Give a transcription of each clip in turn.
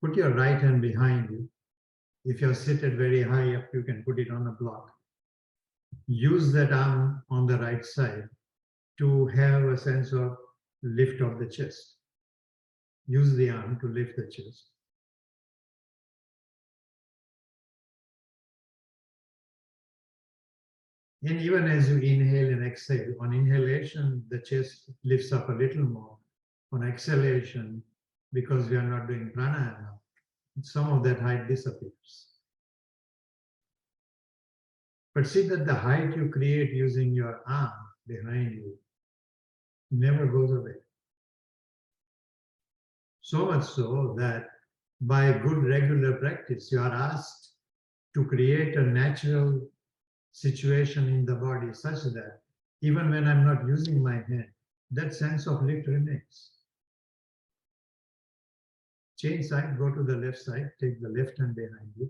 Put your right hand behind you. If you're seated very high up, you can put it on a block. Use that arm on the right side to have a sense of lift of the chest. Use the arm to lift the chest. And even as you inhale and exhale, on inhalation, the chest lifts up a little more. On exhalation, because we are not doing pranayama, some of that height disappears. But see that the height you create using your arm behind you never goes away. So much so that by good regular practice, you are asked to create a natural situation in the body such that even when I'm not using my hand, that sense of lift remains. Change side, go to the left side, take the left hand behind you.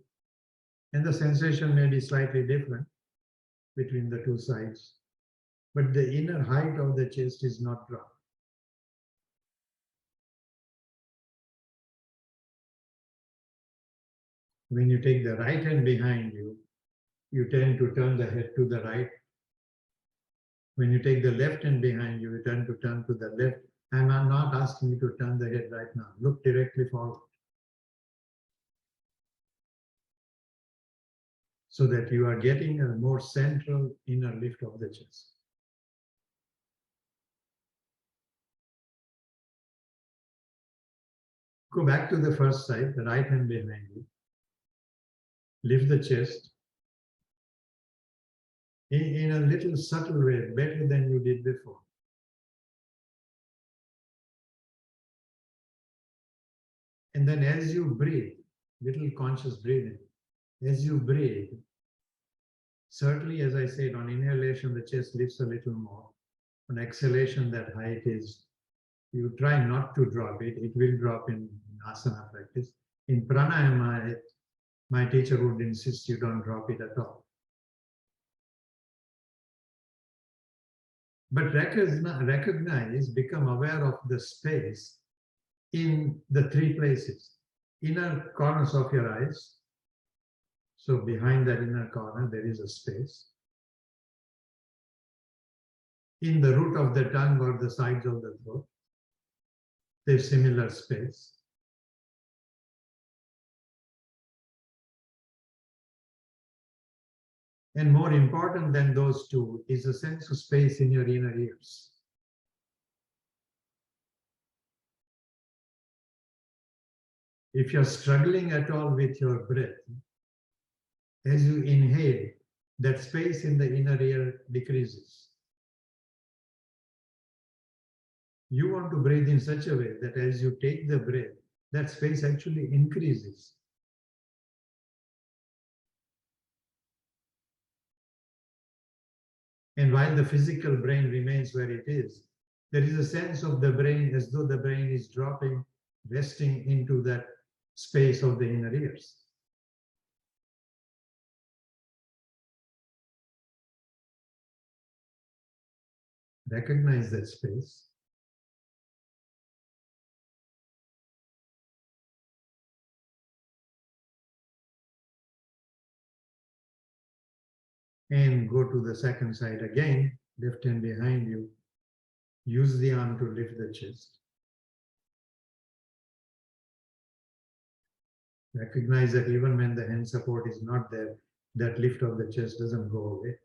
And the sensation may be slightly different between the two sides, but the inner height of the chest is not dropped. When you take the right hand behind you, you tend to turn the head to the right. When you take the left hand behind you, you tend to turn to the left. I'm not asking you to turn the head right now. Look directly forward, so that you are getting a more central inner lift of the chest. Go back to the first side, the right hand behind you. Lift the chest in a little subtle way, better than you did before. And then as you breathe, little conscious breathing, as you breathe, certainly, as I said, on inhalation, the chest lifts a little more. On exhalation, that height is, you try not to drop it. It will drop in asana practice. In pranayama, my teacher would insist you don't drop it at all. But recognize, become aware of the space in the three places. Inner corners of your eyes. So behind that inner corner, there is a space. In the root of the tongue or the sides of the throat, there's similar space. And more important than those two is a sense of space in your inner ears. If you're struggling at all with your breath, as you inhale, that space in the inner ear decreases. You want to breathe in such a way that as you take the breath, that space actually increases. And while the physical brain remains where it is, there is a sense of the brain as though the brain is dropping, resting into that space of the inner ears. Recognize that space. And go to the second side again, left hand behind you. Use the arm to lift the chest. Recognize that even when the hand support is not there, that lift of the chest doesn't go away.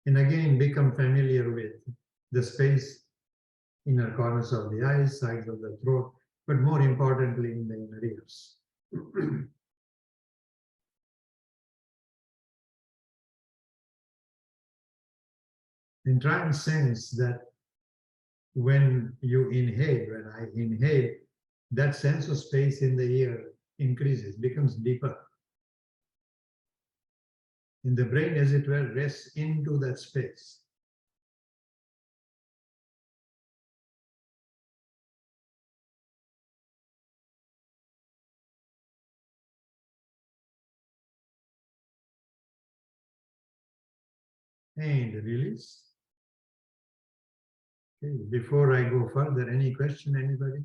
And again, become familiar with the space, inner corners of the eyes, sides of the throat, but more importantly, in the inner ears. And try and sense that when you inhale, when I inhale, that sense of space in the ear increases, becomes deeper. And the brain, as it were, rests into that space. And release. Okay. Before I go further, any question, anybody?